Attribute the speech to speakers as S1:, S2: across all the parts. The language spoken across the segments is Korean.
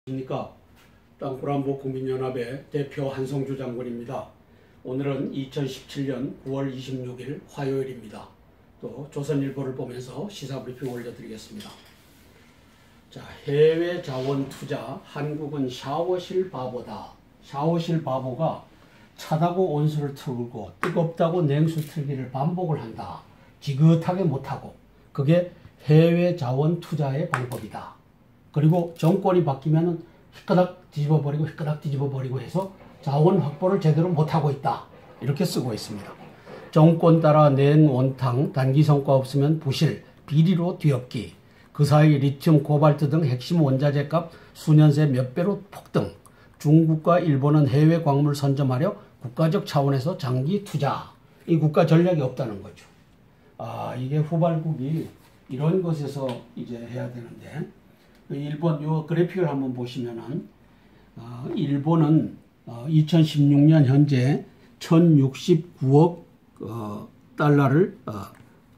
S1: 안녕하십니까. 땅굴안보국민연합의 대표 한성주 장군입니다. 오늘은 2017년 9월 26일 화요일입니다. 또 조선일보를 보면서 시사브리핑 올려드리겠습니다. 자, 해외 자원 투자, 한국은 샤워실 바보다. 샤워실 바보가 차다고 온수를 틀고 뜨겁다고 냉수 틀기를 반복을 한다. 지긋하게 못하고. 그게 해외 자원 투자의 방법이다. 그리고 정권이 바뀌면은 휘끄닥 뒤집어버리고 휘끄닥 뒤집어버리고 해서 자원 확보를 제대로 못하고 있다. 이렇게 쓰고 있습니다. 정권 따라 낸 원탕, 단기 성과 없으면 부실, 비리로 뒤엎기. 그 사이 리튬, 코발트 등 핵심 원자재 값 수년 새 몇 배로 폭등. 중국과 일본은 해외 광물 선점하려 국가적 차원에서 장기 투자. 이 국가 전략이 없다는 거죠. 이게 후발국이 이런 것에서 이제 해야 되는데, 일본 요 그래픽을 한번 보시면은 일본은 2016년 현재 1069억 달러를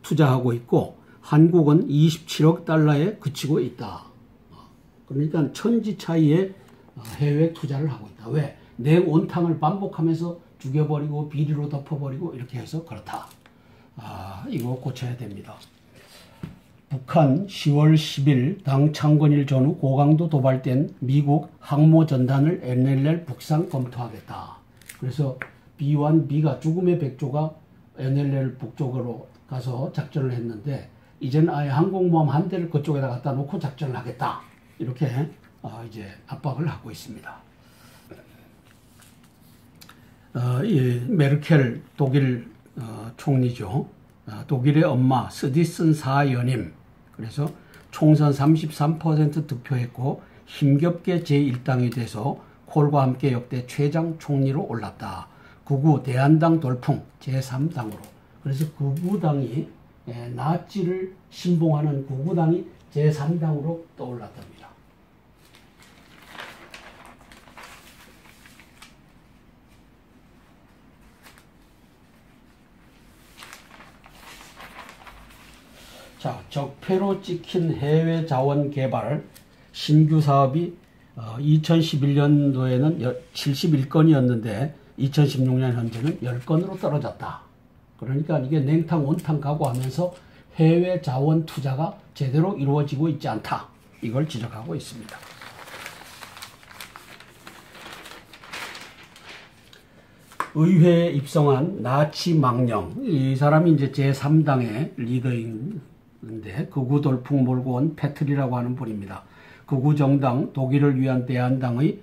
S1: 투자하고 있고 한국은 27억 달러에 그치고 있다. 그러니까 천지 차이의 해외 투자를 하고 있다. 왜? 냉온탕을 반복하면서 죽여버리고 비리로 덮어버리고 이렇게 해서 그렇다. 이거 고쳐야 됩니다. 북한 10월 10일 당 창건일 전후 고강도 도발된 미국 항모 전단을 NLL 북상 검토하겠다. 그래서 B1B가 죽음의 백조가 NLL 북쪽으로 가서 작전을 했는데 이제는 아예 항공모함 한 대를 그쪽에다 갖다 놓고 작전을 하겠다. 이렇게 이제 압박을 하고 있습니다. 메르켈 독일 총리죠. 독일의 엄마 스디슨 사연임. 그래서 총선 33% 득표했고 힘겹게 제1당이 돼서 콜과 함께 역대 최장 총리로 올랐다. 극우 대한당 돌풍 제3당으로. 그래서 극우당이 나치를 신봉하는 극우당이 제3당으로 떠올랐답니다. 자, 적폐로 찍힌 해외 자원 개발 신규 사업이 2011년도에는 71건이었는데 2016년 현재는 10건으로 떨어졌다. 그러니까 이게 냉탕 온탕 각오하면서 해외 자원 투자가 제대로 이루어지고 있지 않다. 이걸 지적하고 있습니다. 의회에 입성한 나치 망령. 이 사람이 이제 제3당의 리더인데 극우 돌풍 몰고 온 패트리라고 하는 분입니다. 극우 정당 독일을 위한 대한당의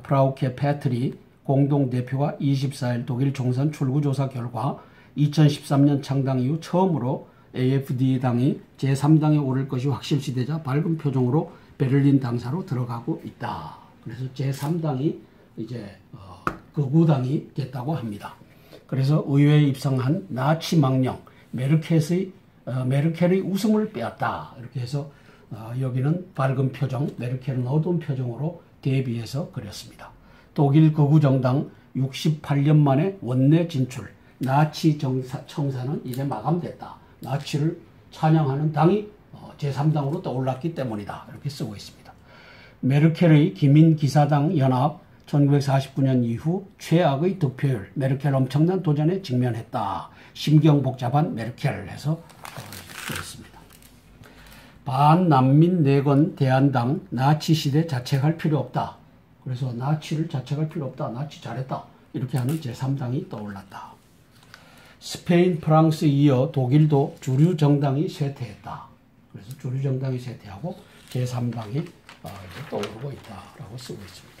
S1: 프라우케 패트리 공동대표가 24일 독일 총선 출구조사 결과 2013년 창당 이후 처음으로 AfD당이 제3당에 오를 것이 확실시되자 밝은 표정으로 베를린 당사로 들어가고 있다. 그래서 제3당이 이제 극우당이 됐다고 합니다. 그래서 의회에 입성한 나치 망령 메르켈의 웃음을 빼앗다. 이렇게 해서 여기는 밝은 표정, 메르켈은 어두운 표정으로 대비해서 그렸습니다. 독일 극우 정당 68년 만에 원내 진출. 나치 청사는 이제 마감됐다. 나치를 찬양하는 당이 제3당으로 떠올랐기 때문이다. 이렇게 쓰고 있습니다. 메르켈의 기민기사당 연합 1949년 이후 최악의 득표율. 메르켈 엄청난 도전에 직면했다. 심경 복잡한 메르켈 해서 그랬습니다. 반난민 내건 대한당 나치 시대 자책할 필요 없다. 그래서 나치를 자책할 필요 없다. 나치 잘했다. 이렇게 하는 제3당이 떠올랐다. 스페인, 프랑스 이어 독일도 주류 정당이 쇠퇴했다. 그래서 주류 정당이 쇠퇴하고 제3당이 떠오르고 있다라고 쓰고 있습니다.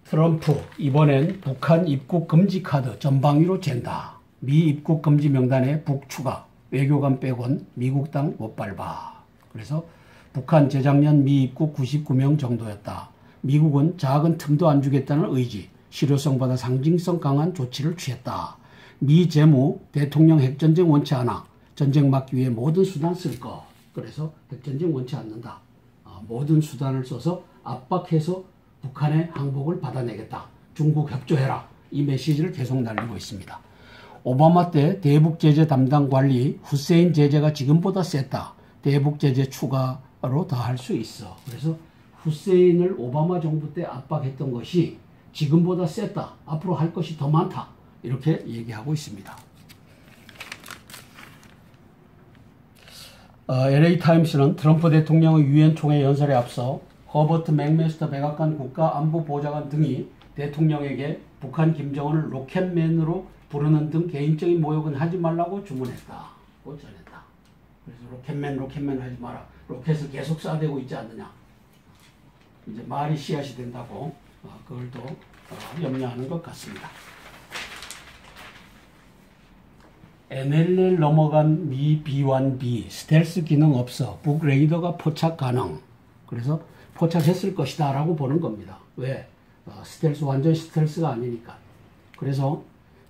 S1: 트럼프 이번엔 북한 입국 금지 카드 전방위로 잰다. 미 입국 금지 명단에 북 추가. 외교관 빼곤 미국 땅 못 밟아. 그래서 북한 재작년 미 입국 99명 정도였다. 미국은 작은 틈도 안 주겠다는 의지, 실효성보다 상징성 강한 조치를 취했다. 미 재무 대통령 핵전쟁 원치 않아. 전쟁 막기 위해 모든 수단 쓸 것. 그래서 핵전쟁 원치 않는다. 모든 수단을 써서 압박해서 북한의 항복을 받아내겠다. 중국 협조해라. 이 메시지를 계속 날리고 있습니다. 오바마 때 대북 제재 담당 관리 후세인 제재가 지금보다 셌다. 대북 제재 추가로 더 할 수 있어. 그래서 후세인을 오바마 정부 때 압박했던 것이 지금보다 셌다. 앞으로 할 것이 더 많다. 이렇게 얘기하고 있습니다. LA타임스는 트럼프 대통령의 유엔 총회 연설에 앞서 허버트 맥메스터 백악관 국가안보보좌관 등이 대통령에게 북한 김정은을 로켓맨으로 부르는 등 개인적인 모욕은 하지 말라고 주문했다. 전했다. 그래서 로켓맨 하지 마라. 로켓을 계속 쏴대고 있지 않느냐. 이제 말이 씨앗이 된다고 그걸 또 염려하는 것 같습니다. NLL 넘어간 미 B-1B 스텔스 기능 없어. 북 레이더가 포착 가능. 그래서 포착했을 것이다 라고 보는 겁니다. 왜? 스텔스 완전 스텔스가 아니니까. 그래서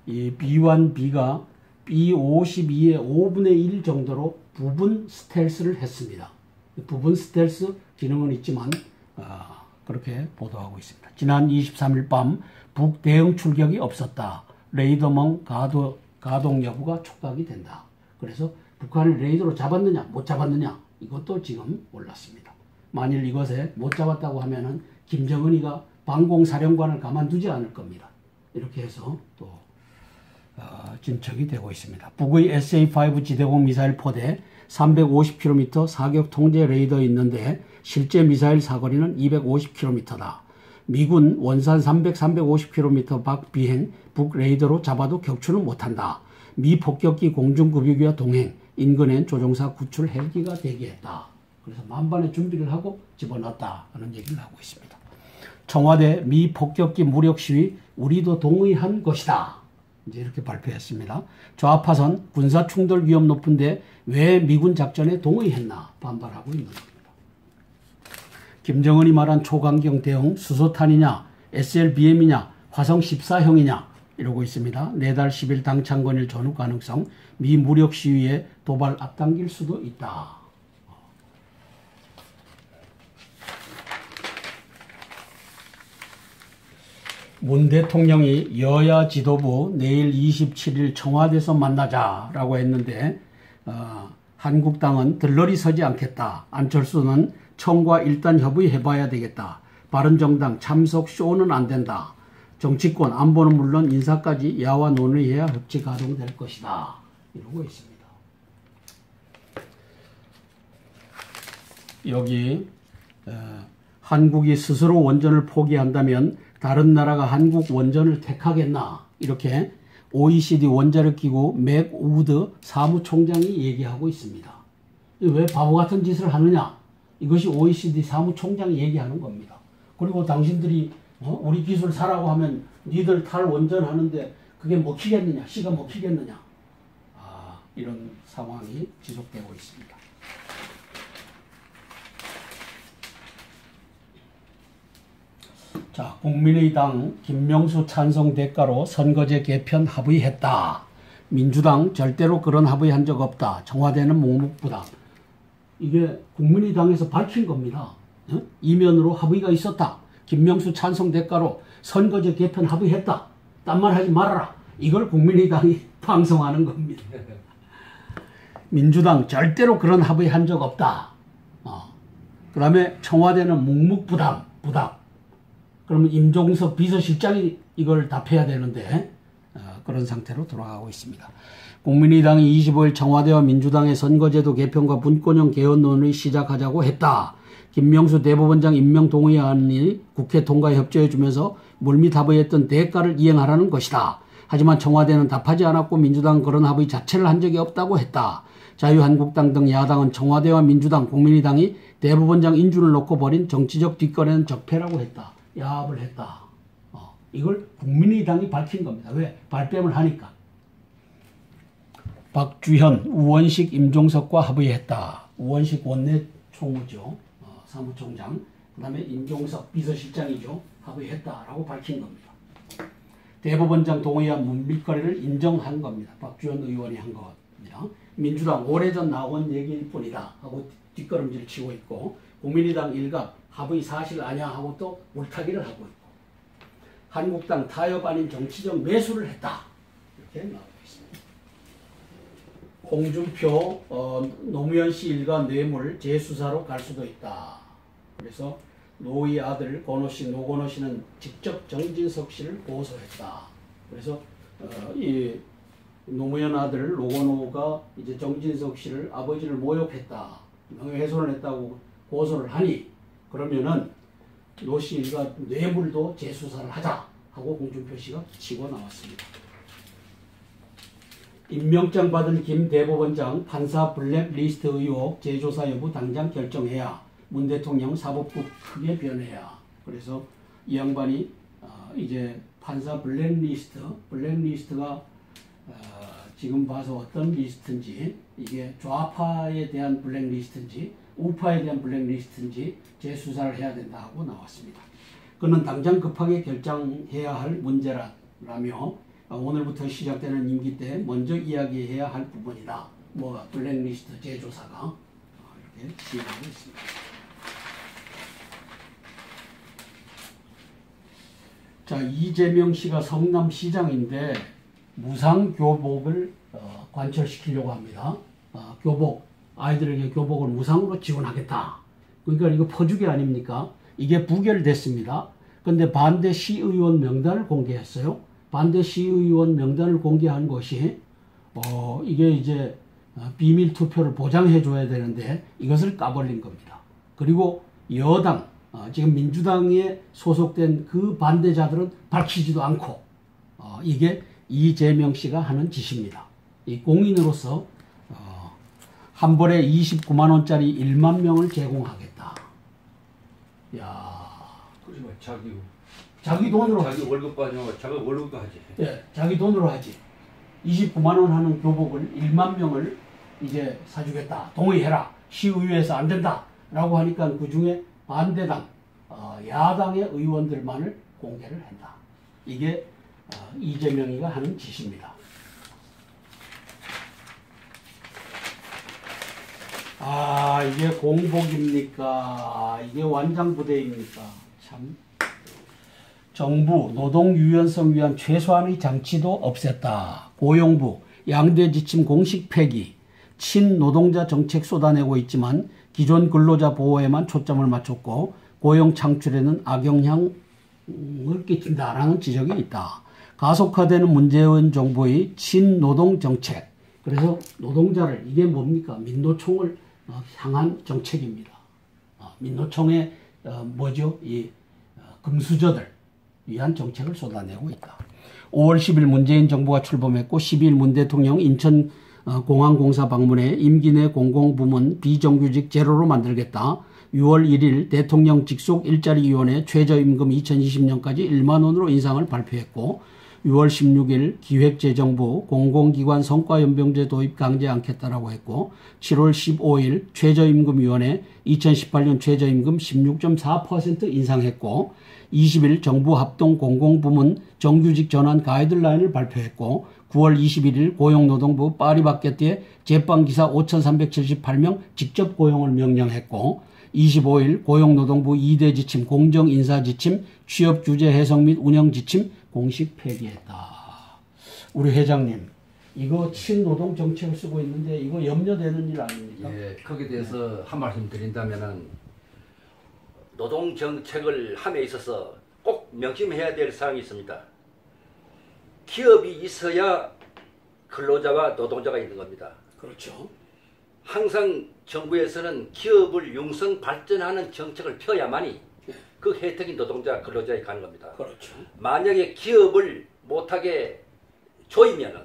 S1: 이 B-1B가 B-52의 5분의 1 정도로 부분 스텔스를 했습니다. 부분 스텔스 기능은 있지만 그렇게 보도하고 있습니다. 지난 23일 밤 북 대응 출격이 없었다. 레이더망 가동 여부가 촉각이 된다. 그래서 북한을 레이더로 잡았느냐 못 잡았느냐 이것도 지금 몰랐습니다. 만일 이것에 못 잡았다고 하면은 김정은이가 방공사령관을 가만두지 않을 겁니다. 이렇게 해서 또 진척이 되고 있습니다. 북의 SA-5 지대공 미사일 포대 350km 사격 통제 레이더 있는데 실제 미사일 사거리는 250km다. 미군 원산 350km 밖 비행 북 레이더로 잡아도 격추는 못한다. 미 폭격기 공중급유기와 동행 인근엔 조종사 구출 헬기가 대기했다. 그래서 만반의 준비를 하고 집어넣었다 하는 얘기를 하고 있습니다. 청와대 미 폭격기 무력 시위 우리도 동의한 것이다. 이제 이렇게 발표했습니다. 좌파선 군사 충돌 위험 높은데 왜 미군 작전에 동의했나 반발하고 있는 겁니다. 김정은이 말한 초강경 대응 수소탄이냐 SLBM이냐 화성 14형이냐 이러고 있습니다. 내달 10일 당 창건일 전후 가능성 미 무력 시위에 도발 앞당길 수도 있다. 문 대통령이 여야 지도부 내일 27일 청와대에서 만나자라고 했는데 한국당은 들러리 서지 않겠다. 안철수는 청과 일단 협의해봐야 되겠다. 바른정당 참석 쇼는 안 된다. 정치권 안보는 물론 인사까지 야와 논의해야 협치 가동될 것이다. 이러고 있습니다. 여기 한국이 스스로 원전을 포기한다면 다른 나라가 한국 원전을 택하겠나 이렇게 OECD 원자력기구 맥 우드 사무총장이 얘기하고 있습니다. 왜 바보 같은 짓을 하느냐? 이것이 OECD 사무총장이 얘기하는 겁니다. 그리고 당신들이 우리 기술 사라고 하면 니들 탈 원전 하는데 그게 먹히겠느냐? 씨가 먹히겠느냐? 이런 상황이 지속되고 있습니다. 자, 국민의당 김명수 찬성 대가로 선거제 개편 합의했다. 민주당 절대로 그런 합의한 적 없다. 청와대는 묵묵부답. 이게 국민의당에서 밝힌 겁니다. 이면으로 합의가 있었다. 김명수 찬성 대가로 선거제 개편 합의했다. 딴 말 하지 말아라. 이걸 국민의당이 방송하는 겁니다. 민주당 절대로 그런 합의한 적 없다. 그 다음에 청와대는 묵묵부답. 그러면 임종석 비서실장이 이걸 답해야 되는데 그런 상태로 돌아가고 있습니다. 국민의당이 25일 청와대와 민주당의 선거제도 개편과 분권형 개헌 논의 시작하자고 했다. 김명수 대법원장 임명 동의안이 국회 통과에 협조해주면서 물밑 합의했던 대가를 이행하라는 것이다. 하지만 청와대는 답하지 않았고 민주당은 그런 합의 자체를 한 적이 없다고 했다. 자유한국당 등 야당은 청와대와 민주당, 국민의당이 대법원장 인준을 놓고 벌인 정치적 뒷거래는 적폐라고 했다. 야합을 했다. 이걸 국민의당이 밝힌 겁니다. 왜? 발뺌을 하니까. 박주현, 우원식, 임종석과 합의했다. 우원식 원내 총무죠. 사무총장. 그 다음에 임종석 비서실장이죠. 합의했다라고 밝힌 겁니다. 대법원장 동의안 물밑거래를 인정한 겁니다. 박주현 의원이 한 겁니다. 민주당 오래전 나온 얘기일 뿐이다 하고 뒷걸음질 치고 있고 국민의당 일각 합의 사실 아냐 하고 또 물타기를 하고 있고 한국당 타협 아닌 정치적 매수를 했다. 이렇게 나오고 있습니다. 홍준표 노무현 씨 일가 뇌물 재수사로 갈 수도 있다. 그래서 노의 아들 권호 씨, 노건호 씨는 직접 정진석 씨를 고소했다. 그래서 이 노무현 아들 노건호가 이제 정진석 씨를 아버지를 모욕했다, 명예훼손을 했다고 고소를 하니 그러면은 노 씨가 뇌물도 재수사를 하자 하고 홍준표 씨가 치고 나왔습니다. 임명장 받은 김 대법원장 판사 블랙리스트 의혹 재조사 여부 당장 결정해야. 문 대통령 사법부 크게 변해야. 그래서 이 양반이 이제 판사 블랙리스트가 지금 봐서 어떤 리스트인지, 이게 좌파에 대한 블랙리스트인지 우파에 대한 블랙리스트인지 재수사를 해야 된다 하고 나왔습니다. 그는 당장 급하게 결정해야 할 문제라며 오늘부터 시작되는 임기 때 먼저 이야기해야 할 부분이다. 뭐 블랙리스트 재조사가 이렇게 시행하고 있습니다. 자, 이재명 씨가 성남시장인데 무상교복을 관철시키려고 합니다. 교복, 아이들에게 교복을 무상으로 지원하겠다. 그러니까 이거 퍼주기 아닙니까? 이게 부결됐습니다. 근데 반대 시의원 명단을 공개했어요. 반대 시의원 명단을 공개한 것이 이게 이제 비밀 투표를 보장해 줘야 되는데 이것을 까버린 겁니다. 그리고 여당, 지금 민주당에 소속된 그 반대자들은 밝히지도 않고 이게 이재명 씨가 하는 짓입니다. 이 공인으로서 한 벌에 29만 원짜리 1만 명을 제공하겠다. 야,
S2: 그러지 마.
S1: 자기 돈으로
S2: 자기
S1: 하지.
S2: 월급 가지고 자기 월급도 하지.
S1: 예, 자기 돈으로 하지. 29만 원 하는 교복을 1만 명을 이제 사주겠다. 동의해라. 시의회에서 안 된다. 라고 하니까 그 중에 반대당, 야당의 의원들만을 공개를 한다. 이게 이재명이가 하는 짓입니다. 이게 공복입니까? 이게 완장부대입니까? 참. 정부 노동 유연성 위한 최소한의 장치도 없앴다. 고용부 양대 지침 공식 폐기. 친노동자 정책 쏟아내고 있지만 기존 근로자 보호에만 초점을 맞췄고 고용 창출에는 악영향을 끼친다라는 지적이 있다. 가속화되는 문재인 정부의 친노동 정책. 그래서 노동자를, 이게 뭡니까? 민노총을 향한 정책입니다. 민노총의 뭐죠? 이 금수저들 위한 정책을 쏟아내고 있다. 5월 10일 문재인 정부가 출범했고 12일 문 대통령 인천공항공사 방문해 임기 내 공공부문 비정규직 제로로 만들겠다. 6월 1일 대통령 직속 일자리위원회 최저임금 2020년까지 1만 원으로 인상을 발표했고 6월 16일 기획재정부 공공기관 성과연병제 도입 강제 않겠다라고 했고 7월 15일 최저임금위원회 2018년 최저임금 16.4% 인상했고 20일 정부 합동 공공부문 정규직 전환 가이드라인을 발표했고 9월 21일 고용노동부 파리바게뜨에 제빵기사 5,378명 직접 고용을 명령했고 25일 고용노동부 2대 지침 공정인사지침 취업규제 해석 및 운영지침 공식 폐기했다. 우리 회장님, 이거 친노동 정책을 쓰고 있는데 이거 염려되는 일 아닙니까?
S2: 예, 거기에 대해서 한 말씀 드린다면은 노동 정책을 함에 있어서 꼭 명심해야 될 사항이 있습니다. 기업이 있어야 근로자와 노동자가 있는 겁니다.
S1: 그렇죠.
S2: 항상 정부에서는 기업을 융성 발전하는 정책을 펴야만이 그 혜택이 노동자, 근로자에 가는 겁니다.
S1: 그렇죠.
S2: 만약에 기업을 못하게 조이면은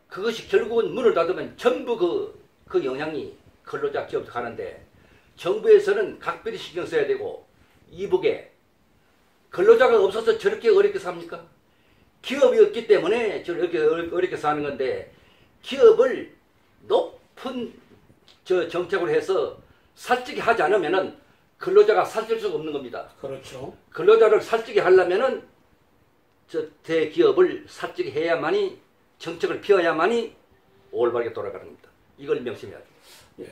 S2: 그것이 결국은 문을 닫으면 전부 그 영향이 근로자, 기업에 가는데 정부에서는 각별히 신경 써야 되고 이북에 근로자가 없어서 저렇게 어렵게 삽니까? 기업이 없기 때문에 저렇게 어렵게 사는 건데 기업을 높은 정책으로 해서 살찌게 하지 않으면은 근로자가 살찔 수가 없는 겁니다.
S1: 그렇죠.
S2: 근로자를 살찌게 하려면은 대기업을 살찌게 해야만이 정책을 피워야만이 올바르게 돌아가는 겁니다. 이걸 명심해야 돼요.
S1: 예.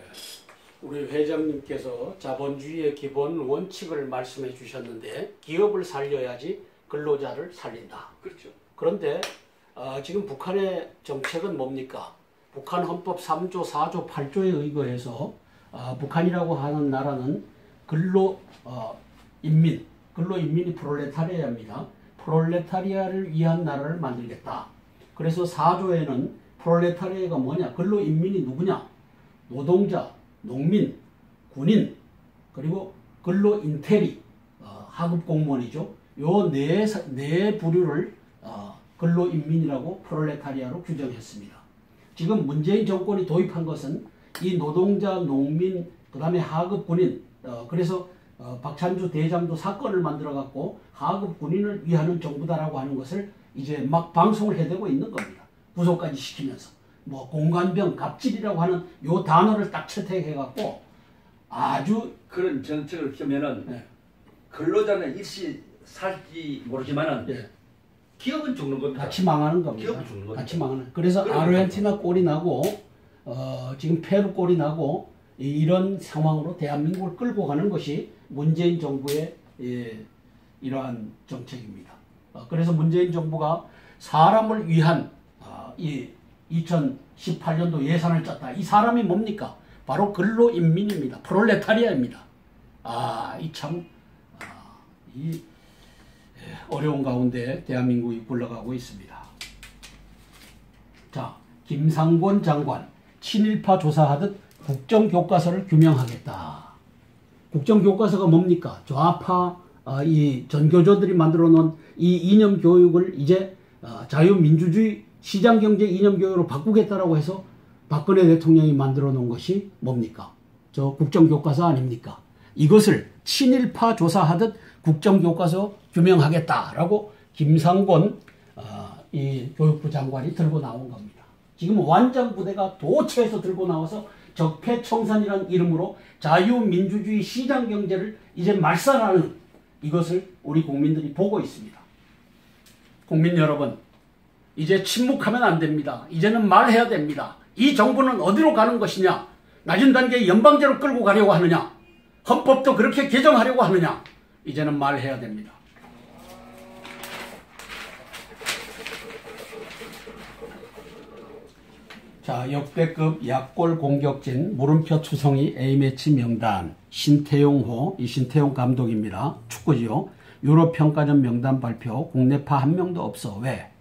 S1: 우리 회장님께서 자본주의의 기본 원칙을 말씀해 주셨는데 기업을 살려야지 근로자를 살린다.
S2: 그렇죠.
S1: 그런데 지금 북한의 정책은 뭡니까? 북한 헌법 3조, 4조, 8조에 의거해서 북한이라고 하는 나라는 인민, 근로인민이 프롤레타리아입니다. 프롤레타리아를 위한 나라를 만들겠다. 그래서 4조에는 프롤레타리아가 뭐냐? 근로인민이 누구냐? 노동자, 농민, 군인, 그리고 근로인테리, 하급 공무원이죠. 요 네 부류를 근로인민이라고 프롤레타리아로 규정했습니다. 지금 문재인 정권이 도입한 것은 이 노동자, 농민, 그 다음에 하급 군인, 그래서 박찬주 대장도 사건을 만들어 갖고 하급 군인을 위하는 정부다라고 하는 것을 이제 막 방송을 해대고 있는 겁니다. 구속까지 시키면서 뭐 공관병, 갑질이라고 하는 요 단어를 딱 채택해 갖고 아주
S2: 그런 정책을 펴면은
S1: 네.
S2: 근로자는 일시 살지 모르지만은
S1: 예.
S2: 기업은 죽는 겁니다.
S1: 같이 망하는 겁니다.
S2: 기업은 죽는 겁니다.
S1: 같이 망하는. 그래서 아르헨티나 꼴이 나고 지금 페루 꼴이 나고 이런 상황으로 대한민국을 끌고 가는 것이 문재인 정부의 이러한 정책입니다. 그래서 문재인 정부가 사람을 위한 이 2018년도 예산을 짰다. 이 사람이 뭡니까? 바로 근로인민입니다. 프롤레타리아입니다. 이 어려운 가운데 대한민국이 굴러가고 있습니다. 자, 김상곤 장관 친일파 조사하듯 국정교과서를 규명하겠다. 국정교과서가 뭡니까? 좌파 이 전교조들이 만들어 놓은 이 이념 교육을 이제 자유민주주의 시장경제 이념 교육으로 바꾸겠다라고 해서 박근혜 대통령이 만들어 놓은 것이 뭡니까? 저 국정교과서 아닙니까? 이것을 친일파 조사하듯 국정교과서 규명하겠다라고 김상곤 이 교육부 장관이 들고 나온 겁니다. 지금 완장부대가 도처에서 들고 나와서 적폐청산이라는 이름으로 자유민주주의 시장경제를 이제 말살하는 이것을 우리 국민들이 보고 있습니다. 국민 여러분, 이제 침묵하면 안 됩니다. 이제는 말해야 됩니다. 이 정부는 어디로 가는 것이냐? 낮은 단계의 연방제로 끌고 가려고 하느냐? 헌법도 그렇게 개정하려고 하느냐? 이제는 말해야 됩니다. 자, 역대급 약골 공격진 물음표 추성희 A매치 명단 신태용호, 이 신태용 감독입니다. 축구지요. 유럽 평가전 명단 발표. 국내파 한 명도 없어. 왜?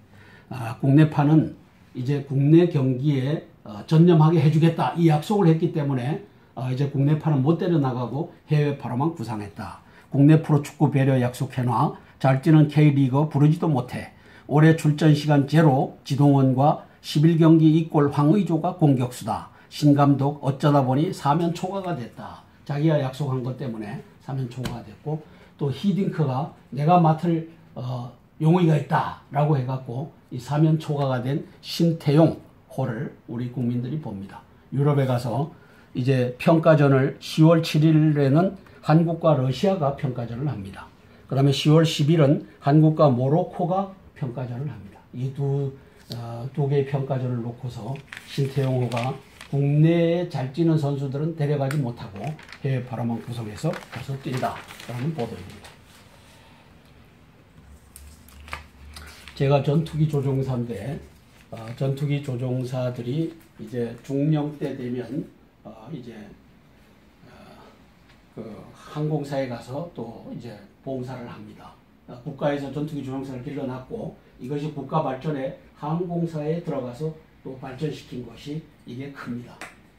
S1: 국내파는 이제 국내 경기에 전념하게 해주겠다 이 약속을 했기 때문에 이제 국내파는 못 데려나가고 해외파로만 구상했다. 국내 프로축구 배려 약속해놔. 잘 뛰는 K리그 부르지도 못해. 올해 출전 시간 제로. 지동원과 11경기 이골 황의조가 공격수다. 신감독 어쩌다 보니 사면 초과가 됐다. 자기가 약속한 것 때문에 사면 초과가 됐고, 또 히딩크가 내가 맡을 용의가 있다 라고 해갖고 이 사면 초과가 된 신태용 호를 우리 국민들이 봅니다. 유럽에 가서 이제 평가전을 10월 7일에는 한국과 러시아가 평가전을 합니다. 그 다음에 10월 10일은 한국과 모로코가 평가전을 합니다. 이 두 개의 평가전을 놓고서 신태용호가 국내에 잘 뛰는 선수들은 데려가지 못하고 해외파로만 구성해서 가서 뛴다라는 보도입니다. 제가 전투기 조종사인데 전투기 조종사들이 이제 중령 때 되면 이제 그 항공사에 가서 또 이제 봉사를 합니다. 국가에서 전투기 조종사를 길러놨고 이것이 국가 발전에 항공사에 들어가서 또 발전시킨 것이 이게 큽니다.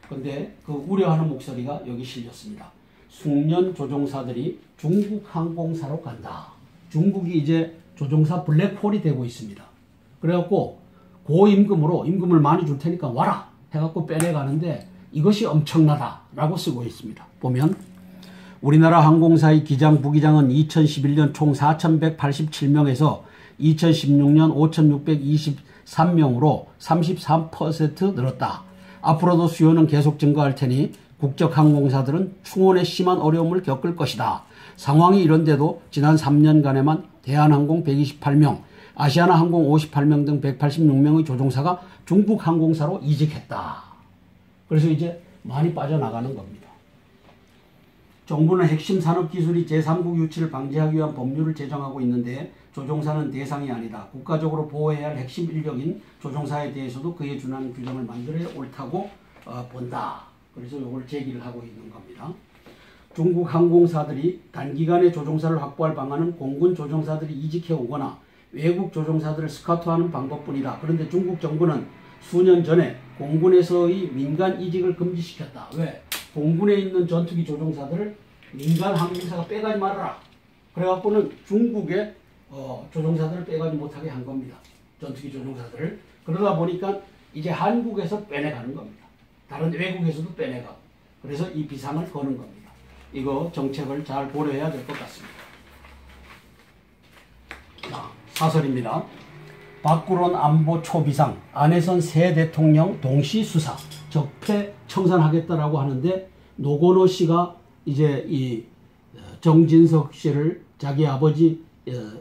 S1: 근데 그 우려하는 목소리가 여기 실렸습니다. 숙련 조종사들이 중국 항공사로 간다. 중국이 이제 조종사 블랙홀이 되고 있습니다. 그래갖고 고임금으로 임금을 많이 줄 테니까 와라 해갖고 빼내가는데 이것이 엄청나다라고 쓰고 있습니다. 보면 우리나라 항공사의 기장, 부기장은 2011년 총 4,187명에서 2016년 5,623명으로 33% 늘었다. 앞으로도 수요는 계속 증가할 테니 국적 항공사들은 충원에 심한 어려움을 겪을 것이다. 상황이 이런데도 지난 3년간에만 대한항공 128명, 아시아나항공 58명 등 186명의 조종사가 중국 항공사로 이직했다. 그래서 이제 많이 빠져나가는 겁니다. 정부는 핵심 산업기술이 제3국 유치를 방지하기 위한 법률을 제정하고 있는데 조종사는 대상이 아니다. 국가적으로 보호해야 할 핵심 인력인 조종사에 대해서도 그에 준하는 규정을 만들어야 옳다고 본다. 그래서 이걸 제기를 하고 있는 겁니다. 중국 항공사들이 단기간에 조종사를 확보할 방안은 공군 조종사들이 이직해 오거나 외국 조종사들을 스카우트하는 방법뿐이다. 그런데 중국 정부는 수년 전에 공군에서의 민간 이직을 금지시켰다. 왜? 공군에 있는 전투기 조종사들을 민간 항공사가 빼가지 말아라. 그래갖고는 중국의 조종사들을 빼가지 못하게 한 겁니다. 전투기 조종사들을. 그러다 보니까 이제 한국에서 빼내가는 겁니다. 다른 외국에서도 빼내가고. 그래서 이 비상을 거는 겁니다. 이거 정책을 잘 고려해야 될 것 같습니다. 자, 사설입니다. 박구론 안보 초비상, 안혜선 새 대통령 동시 수사, 적폐 청산하겠다라고 하는데 노건호 씨가 이제 이 정진석 씨를 자기 아버지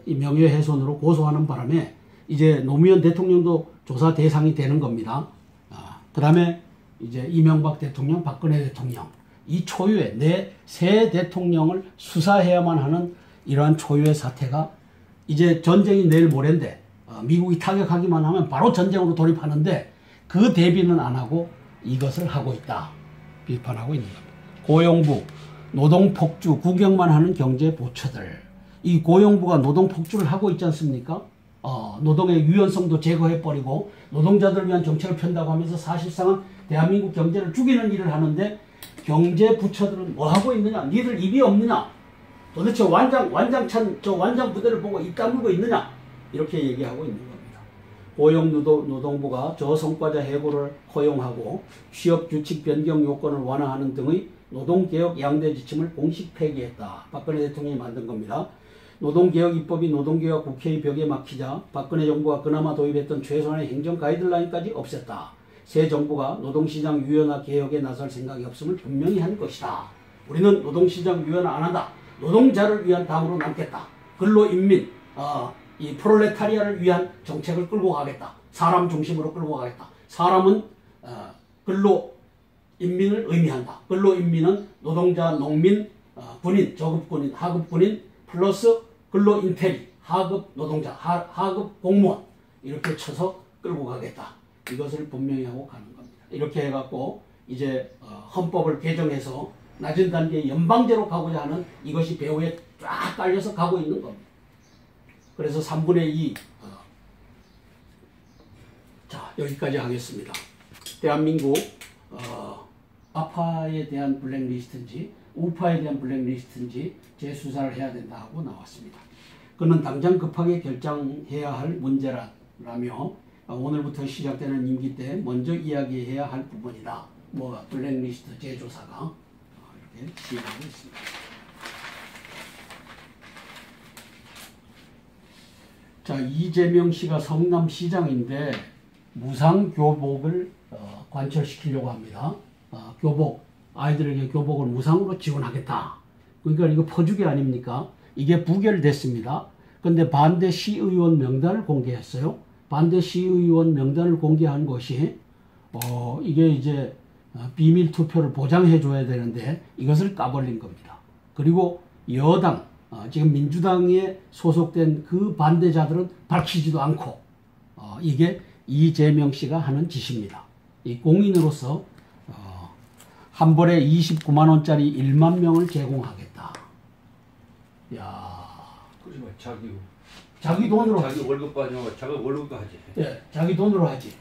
S1: 이 명예훼손으로 고소하는 바람에 이제 노무현 대통령도 조사 대상이 되는 겁니다. 그 다음에 이제 이명박 대통령, 박근혜 대통령, 이 초유의 새 대통령을 수사해야만 하는 이러한 초유의 사태가 이제 전쟁이 내일 모레인데 미국이 타격하기만 하면 바로 전쟁으로 돌입하는데 그 대비는 안 하고 이것을 하고 있다. 비판하고 있는 겁니다. 고용부, 노동폭주, 구경만 하는 경제부처들. 이 고용부가 노동폭주를 하고 있지 않습니까? 노동의 유연성도 제거해버리고 노동자들을 위한 정책을 편다고 하면서 사실상은 대한민국 경제를 죽이는 일을 하는데 경제부처들은 뭐 하고 있느냐? 니들 입이 없느냐? 도대체 완장찬 저 완장 부대를 보고 입 다물고 있느냐? 이렇게 얘기하고 있는 겁니다. 고용노동부가 저성과자 해고를 허용하고 취업규칙 변경 요건을 완화하는 등의 노동개혁 양대 지침을 공식 폐기했다. 박근혜 대통령이 만든 겁니다. 노동개혁 입법이 노동개혁 국회의 벽에 막히자 박근혜 정부가 그나마 도입했던 최소한의 행정 가이드라인까지 없앴다. 새 정부가 노동시장 유연화 개혁에 나설 생각이 없음을 분명히 한 것이다. 우리는 노동시장 유연화 안 한다. 노동자를 위한 당으로 남겠다. 근로인민, 이 프롤레타리아를 위한 정책을 끌고 가겠다. 사람 중심으로 끌고 가겠다. 사람은 근로인민을 의미한다. 근로인민은 노동자, 농민, 군인, 저급군인, 하급군인 플러스 근로인테리, 하급 노동자, 하급 공무원 이렇게 쳐서 끌고 가겠다. 이것을 분명히 하고 가는 겁니다. 이렇게 해갖고 이제 헌법을 개정해서 낮은 단계의 연방제로 가고자 하는 이것이 배후에 쫙 깔려서 가고 있는 겁니다. 그래서 3분의 2 자, 여기까지 하겠습니다. 대한민국 아파에 대한 블랙리스트인지 우파에 대한 블랙리스트인지 재수사를 해야 된다 하고 나왔습니다. 그는 당장 급하게 결정해야 할 문제라며 오늘부터 시작되는 임기 때 먼저 이야기해야 할 부분이다. 뭐 블랙리스트 재조사가 이렇게 시행하고 있습니다. 자, 이재명 씨가 성남시장인데 무상교복을 관철시키려고 합니다. 교복, 아이들에게 교복을 무상으로 지원하겠다. 그러니까 이거 퍼주기 아닙니까? 이게 부결됐습니다. 근데 반대 시의원 명단을 공개했어요. 반대 시의원 명단을 공개한 것이 이게 이제 비밀 투표를 보장해 줘야 되는데 이것을 까버린 겁니다. 그리고 여당, 지금 민주당에 소속된 그 반대자들은 밝히지도 않고 이게 이재명 씨가 하는 짓입니다. 이 공인으로서 한 벌에 29만 원짜리 1만 명을 제공하겠다. 야,
S2: 그러지 마.
S1: 자기 돈으로
S2: 자기
S1: 하지.
S2: 월급 받으면 자기 월급도 하지.
S1: 예, 자기 돈으로 하지.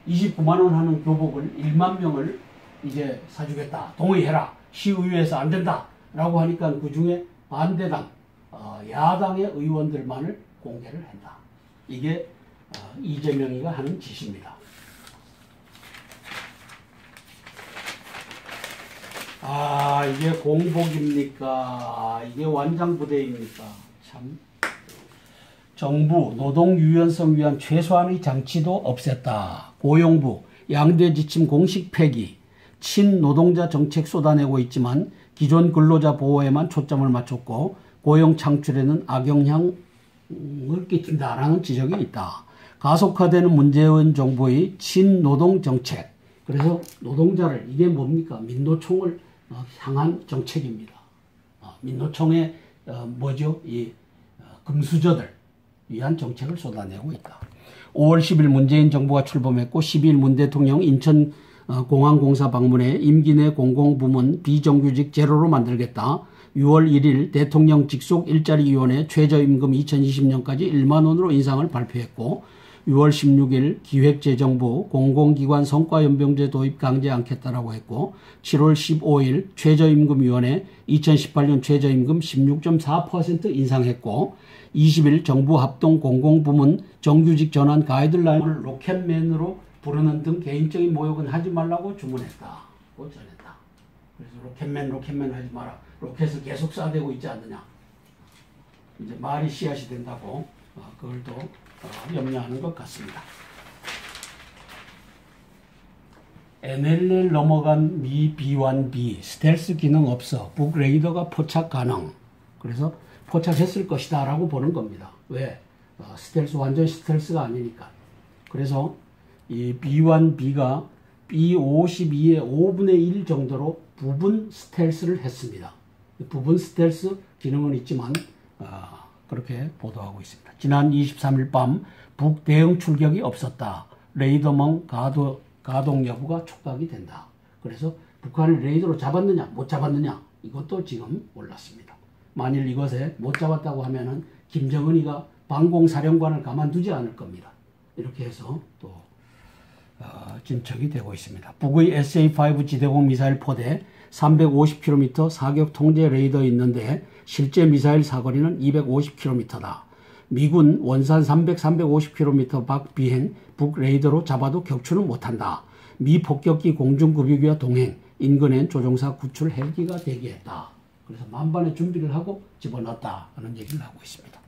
S1: 29만 원 하는 교복을 1만 명을 이제 사주겠다. 동의해라. 시의회에서 안 된다. 라고 하니까 그 중에 반대당, 야당의 의원들만을 공개를 한다. 이게 이재명이가 하는 짓입니다. 이게 공복입니까? 이게 완장부대입니까? 참. 정부 노동 유연성 위한 최소한의 장치도 없앴다. 고용부 양대 지침 공식 폐기. 친노동자 정책 쏟아내고 있지만 기존 근로자 보호에만 초점을 맞췄고 고용 창출에는 악영향을 끼친다라는 지적이 있다. 가속화되는 문재인 정부의 친노동 정책. 그래서 노동자를 이게 뭡니까? 민노총을 향한 정책입니다. 민노총의 뭐죠? 이 금수저들 위한 정책을 쏟아내고 있다. 5월 10일 문재인 정부가 출범했고 12일 문 대통령 인천 공항공사 방문해 임기 내 공공부문 비정규직 제로로 만들겠다. 6월 1일 대통령 직속 일자리위원회 최저임금 2020년까지 1만 원으로 인상을 발표했고 6월 16일 기획재정부 공공기관 성과연병제 도입 강제 않겠다라고 했고 7월 15일 최저임금위원회 2018년 최저임금 16.4% 인상했고 20일 정부 합동 공공부문 정규직 전환 가이드라인을 로켓맨으로 부르는 등 개인적인 모욕은 하지 말라고 주문했다. 고 전했다. 그래서 로켓맨 하지 마라. 로켓을 계속 쏴대고 있지 않느냐. 이제 말이 씨앗이 된다고 그걸 또 염려하는 것 같습니다. NLL 넘어간 미 B1B 스텔스 기능 없어. 북 레이더가 포착 가능. 그래서 포착했을 것이다 라고 보는 겁니다. 왜? 스텔스 완전 스텔스가 아니니까. 그래서 이 B1B가 B52의 5분의 1 정도로 부분 스텔스를 했습니다. 부분 스텔스 기능은 있지만 그렇게 보도하고 있습니다. 지난 23일 밤 북 대응 출격이 없었다. 레이더망 가동 여부가 촉각이 된다. 그래서 북한을 레이더로 잡았느냐 못 잡았느냐 이것도 지금 몰랐습니다. 만일 이것에 못 잡았다고 하면은 김정은이가 방공사령관을 가만두지 않을 겁니다. 이렇게 해서 또 진척이 되고 있습니다. 북의 SA-5 지대공 미사일 포대 350km 사격 통제 레이더 있는데 실제 미사일 사거리는 250km다. 미군 원산 350km 밖 비행 북 레이더로 잡아도 격추는 못한다. 미 폭격기 공중급유기와 동행 인근엔 조종사 구출 헬기가 대기했다. 그래서 만반의 준비를 하고 집어넣었다 하는 얘기를 하고 있습니다.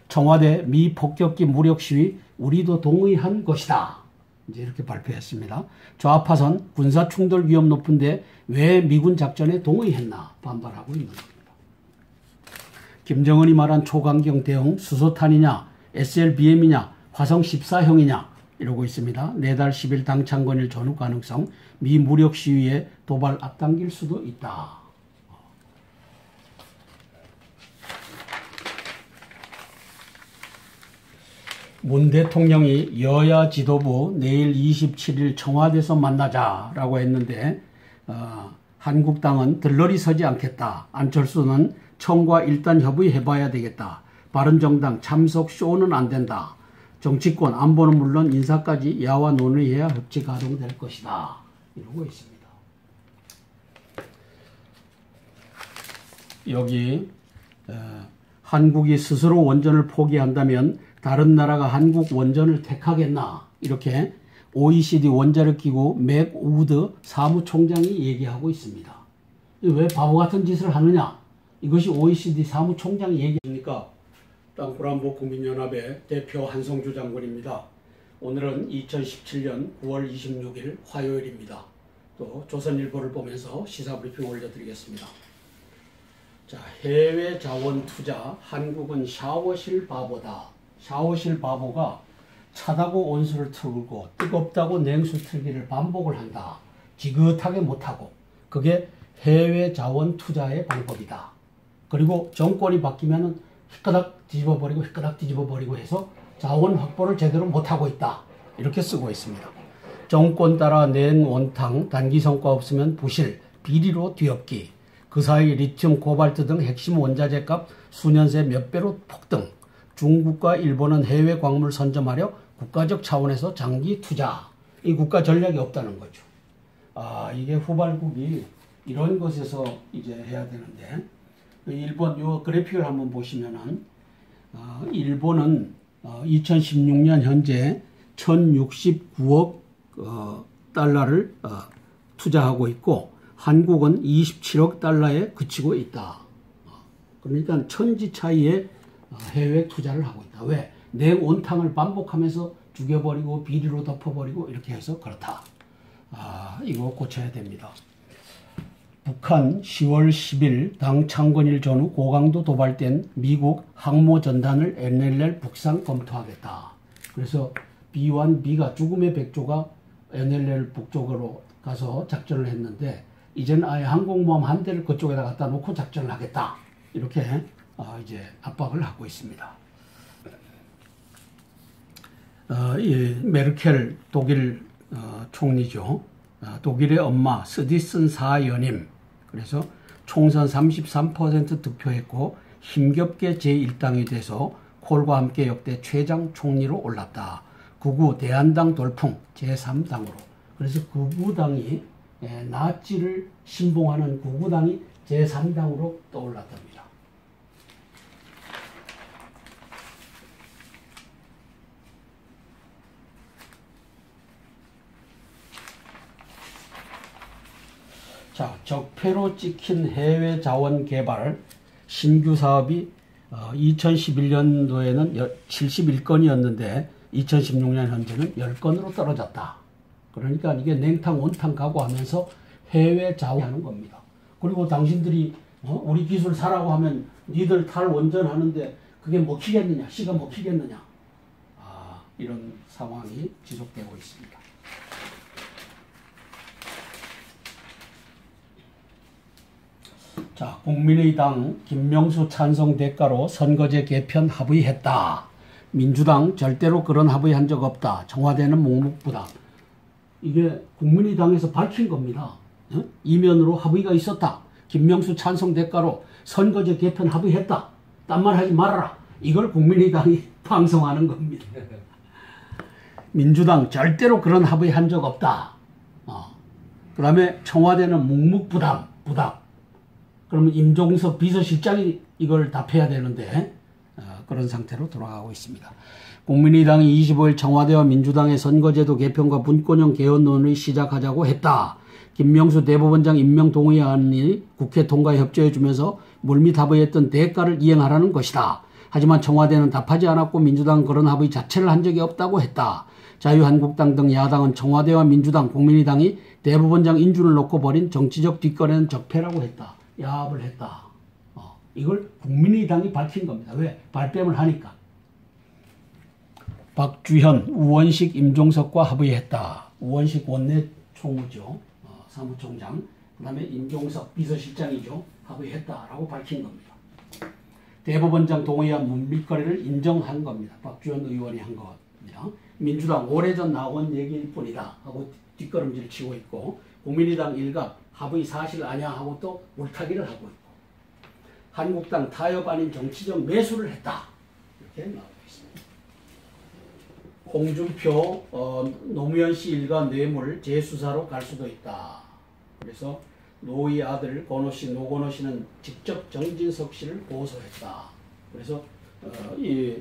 S1: 청와대 미 폭격기 무력 시위 우리도 동의한 것이다. 이제 이렇게 발표했습니다. 좌파선 군사 충돌 위험 높은데 왜 미군 작전에 동의했나 반발하고 있는 겁니다. 김정은이 말한 초강경 대응 수소탄이냐 SLBM이냐 화성 14형이냐 이러고 있습니다. 내달 10일 당 창건일 전후 가능성 미 무력 시위에 도발 앞당길 수도 있다. 문 대통령이 여야 지도부 내일 27일 청와대에서 만나자라고 했는데 한국당은 들러리 서지 않겠다. 안철수는 청과 일단 협의해봐야 되겠다. 바른정당 참석 쇼는 안 된다. 정치권 안보는 물론 인사까지 야와 논의해야 협치 가동될 것이다. 이러고 있습니다. 여기 한국이 스스로 원전을 포기한다면 다른 나라가 한국 원전을 택하겠나 이렇게 OECD 원자력기구 맥우드 사무총장이 얘기하고 있습니다. 왜 바보 같은 짓을 하느냐? 이것이 OECD 사무총장이 얘기하니까 땅굴안보 국민연합의 대표 한성주 장군입니다. 오늘은 2017년 9월 26일 화요일입니다. 또 조선일보를 보면서 시사브리핑 올려드리겠습니다. 자, 해외 자원 투자 한국은 샤워실 바보다. 샤워실 바보가 차다고 온수를 틀고 뜨겁다고 냉수 틀기를 반복을 한다. 지긋하게 못하고 그게 해외 자원 투자의 방법이다. 그리고 정권이 바뀌면은 휘끄닥 뒤집어버리고 휘끄닥 뒤집어버리고 해서 자원 확보를 제대로 못하고 있다. 이렇게 쓰고 있습니다. 정권 따라 낸 원탕 단기 성과 없으면 부실 비리로 뒤엎기 그 사이 리튬 코발트 등 핵심 원자재 값 수년 새 몇 배로 폭등 중국과 일본은 해외 광물 선점하려 국가적 차원에서 장기 투자. 이 국가 전략이 없다는 거죠. 이게 후발국이 이런 것에서 이제 해야 되는데, 일본 요 그래픽을 한번 보시면은, 일본은 2016년 현재 1069억 달러를 투자하고 있고, 한국은 27억 달러에 그치고 있다. 그러니까 천지 차이에 해외 투자를 하고 있다. 왜? 냉온탕을 반복하면서 죽여버리고 비리로 덮어버리고 이렇게 해서 그렇다. 이거 고쳐야 됩니다. 북한 10월 10일 당 창건일 전후 고강도 도발된 미국 항모 전단을 NLL 북상 검토하겠다. 그래서 B1B가 죽음의 백조가 NLL 북쪽으로 가서 작전을 했는데 이제는 아예 항공모함 한 대를 그쪽에다 갖다 놓고 작전을 하겠다. 이렇게 이제 압박을 하고 있습니다. 이 메르켈 독일 총리죠. 독일의 엄마 스디슨 사연임. 그래서 총선 33% 득표했고 힘겹게 제1당이 돼서 콜과 함께 역대 최장 총리로 올랐다. 극우 대한당 돌풍 제3당으로. 그래서 극우당이 나치를 신봉하는 극우당이 제3당으로 떠올랐답니다. 자, 적폐로 찍힌 해외 자원 개발 신규 사업이 2011년도에는 71건이었는데 2016년 현재는 10건으로 떨어졌다. 그러니까 이게 냉탕 온탕 각오하면서 해외 자원하는 겁니다. 그리고 당신들이 우리 기술 사라고 하면 니들 탈원전하는데 그게 먹히겠느냐, 씨가 먹히겠느냐, 이런 상황이 지속되고 있습니다. 자, 국민의당 김명수 찬성 대가로 선거제 개편 합의했다. 민주당 절대로 그런 합의한 적 없다. 청와대는 묵묵부답. 이게 국민의당에서 밝힌 겁니다. 이면으로 합의가 있었다. 김명수 찬성 대가로 선거제 개편 합의했다. 딴 말 하지 말아라. 이걸 국민의당이 방송하는 겁니다. 민주당 절대로 그런 합의한 적 없다. 그 다음에 청와대는 묵묵부답. 그러면 임종석 비서실장이 이걸 답해야 되는데 그런 상태로 돌아가고 있습니다. 국민의당이 25일 청와대와 민주당의 선거제도 개편과 분권형 개헌 논의를 시작하자고 했다. 김명수 대법원장 임명 동의안이 국회 통과에 협조해주면서 물밑 합의했던 대가를 이행하라는 것이다. 하지만 청와대는 답하지 않았고 민주당은 그런 합의 자체를 한 적이 없다고 했다. 자유한국당 등 야당은 청와대와 민주당, 국민의당이 대법원장 인준을 놓고 벌인 정치적 뒷거래는 적폐라고 했다. 야합을 했다. 이걸 국민의당이 밝힌 겁니다. 왜? 발뺌을 하니까. 박주현, 우원식, 임종석과 합의했다. 우원식 원내 총무죠. 사무총장. 그 다음에 임종석 비서실장이죠. 합의했다라고 밝힌 겁니다. 대법원장 동의안 물밑거래를 인정한 겁니다. 박주현 의원이 한 겁니다. 민주당 오래전 나온 얘기일 뿐이다 하고 뒷걸음질 치고 있고, 국민의당 일각 합의 사실 아냐 하고 또 물타기를 하고 있고, 한국당 타협 아닌 정치적 매수를 했다. 이렇게 나오고 있습니다. 홍준표 노무현 씨 일가 뇌물 재수사로 갈 수도 있다. 그래서 노의 아들 권호 씨, 노건호 씨는 직접 정진석 씨를 고소했다. 그래서 이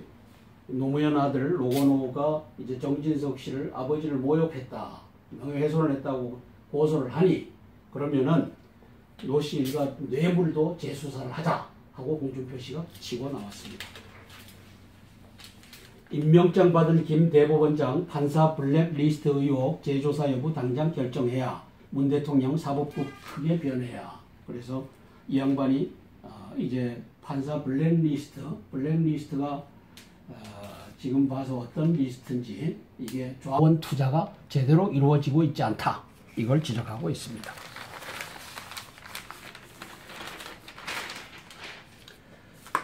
S1: 노무현 아들 노건호가 이제 정진석 씨를 아버지를 모욕했다, 명예훼손을 했다고 고소를 하니, 그러면은 노 씨 일가 뇌물도 재수사를 하자 하고 홍준표 씨가 치고 나왔습니다. 임명장 받은 김 대법원장 판사 블랙리스트 의혹 재조사 여부 당장 결정해야, 문 대통령 사법부 크게 변해야. 그래서 이 양반이 이제 판사 블랙리스트가 지금 봐서 어떤 리스트인지, 이게 자원 투자가 제대로 이루어지고 있지 않다, 이걸 지적하고 있습니다.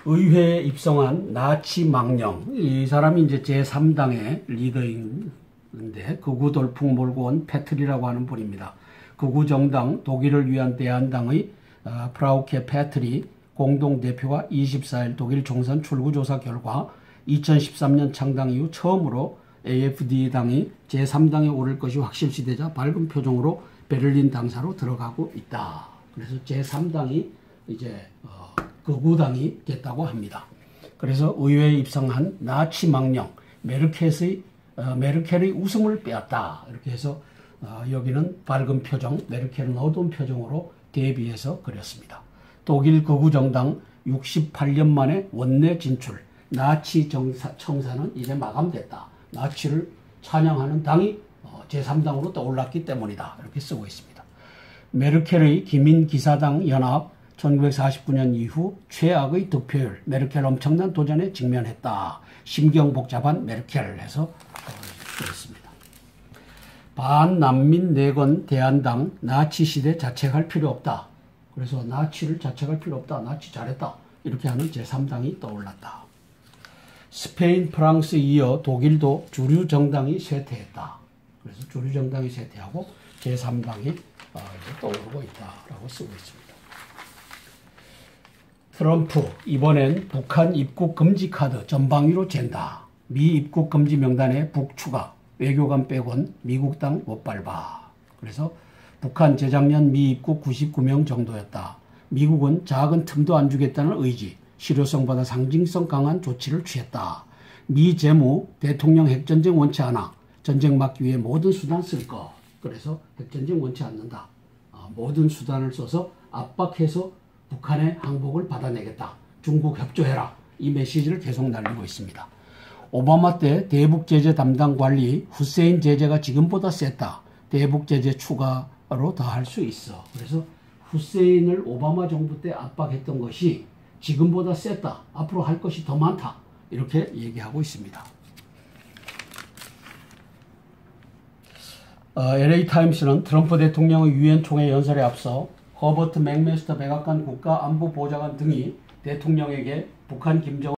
S1: 의회에 입성한 나치 망령, 이 사람이 이제 제3당의 리더인데 극우 돌풍 몰고 온 패트리라고 하는 분입니다. 극우 정당 독일을 위한 대한당의 프라우케 패트리 공동대표가 24일 독일 총선 출구조사 결과 2013년 창당 이후 처음으로 AfD당이 제3당에 오를 것이 확실시되자 밝은 표정으로 베를린 당사로 들어가고 있다. 그래서 제3당이 이제 극우당이 됐다고 합니다. 그래서 의회에 입성한 나치 망령 메르켈의 웃음을 빼앗다, 이렇게 해서 여기는 밝은 표정, 메르켈은 어두운 표정으로 대비해서 그렸습니다. 독일 극우 정당 68년 만에 원내 진출, 나치 청사는 이제 마감됐다. 나치를 찬양하는 당이 제3당으로 떠올랐기 때문이다, 이렇게 쓰고 있습니다. 메르켈의 기민기사당 연합 1949년 이후 최악의 득표율, 메르켈 엄청난 도전에 직면했다. 심경 복잡한 메르켈 해서 그랬습니다. 반난민 내건 대한당 나치 시대 자책할 필요 없다. 그래서 나치를 자책할 필요 없다. 나치 잘했다. 이렇게 하는 제3당이 떠올랐다. 스페인, 프랑스 이어 독일도 주류 정당이 쇠퇴했다. 그래서 주류 정당이 쇠퇴하고 제3당이 떠오르고 있다라고 쓰고 있습니다. 트럼프 이번엔 북한 입국 금지 카드 전방위로 잰다. 미 입국 금지 명단에 북 추가. 외교관 빼곤 미국 땅 못 밟아. 그래서 북한 재작년 미 입국 99명 정도였다. 미국은 작은 틈도 안 주겠다는 의지, 실효성보다 상징성 강한 조치를 취했다. 미 재무 대통령 핵전쟁 원치 않아. 전쟁 막기 위해 모든 수단 쓸 것. 그래서 핵전쟁 원치 않는다. 모든 수단을 써서 압박해서 북한의 항복을 받아내겠다. 중국 협조해라. 이 메시지를 계속 날리고 있습니다. 오바마 때 대북 제재 담당 관리 후세인 제재가 지금보다 셌다. 대북 제재 추가로 더 할 수 있어. 그래서 후세인을 오바마 정부 때 압박했던 것이 지금보다 셌다. 앞으로 할 것이 더 많다. 이렇게 얘기하고 있습니다. LA타임스는 트럼프 대통령의 유엔 총회 연설에 앞서 허버트 맥메스터 백악관 국가안보보좌관 등이 대통령에게 북한 김정은